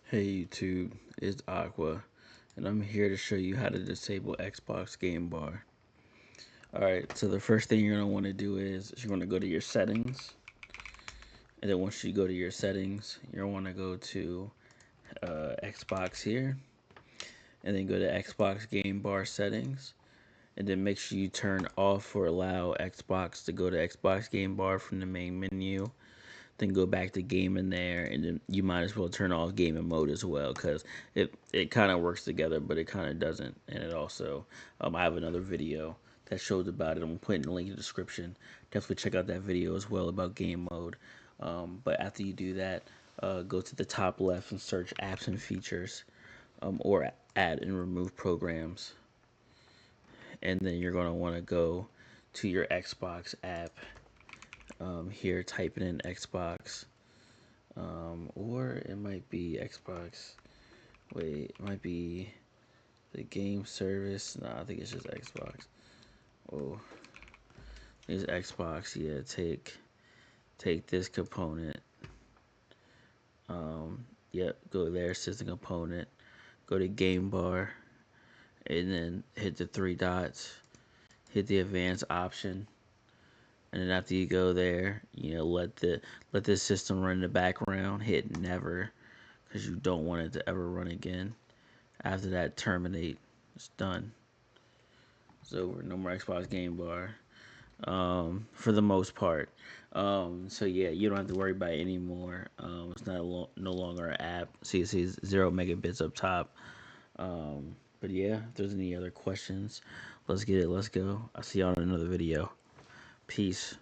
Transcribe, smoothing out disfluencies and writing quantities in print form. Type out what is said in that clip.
Hey YouTube, it's Aqua, and I'm here to show you how to disable Xbox Game Bar. Alright, so the first thing you're going to want to do is you're going to go to your settings, and then once you go to your settings, you're going to want to go to Xbox here, and then go to Xbox Game Bar settings, and then make sure you turn off or allow Xbox to go to Xbox Game Bar from the main menu. Then go back to gaming there, and then you might as well turn off gaming mode as well, because it kind of works together, but it kind of doesn't. And it also, I have another video that shows about it. I'm putting the link in the description. Definitely check out that video as well about game mode. But after you do that, go to the top left and search apps and features, or add and remove programs. And then you're going to want to go to your Xbox app. Here, type it in Xbox. Or it might be Xbox. Wait, it might be the game service. No, I think it's just Xbox. Oh, it's Xbox. Yeah, take this component. Yep, go there, system component. Go to game bar, and then hit the three dots. Hit the advanced option, and then after you go there, let the system run in the background. Hit never, because you don't want it to ever run again. After that, terminate. It's done. It's over. No more Xbox Game Bar. For the most part. So yeah, you don't have to worry about it anymore. It's no longer an app. See, it says 0 megabits up top. But yeah, if there's any other questions, let's get it. Let's go. I'll see y'all in another video. Peace.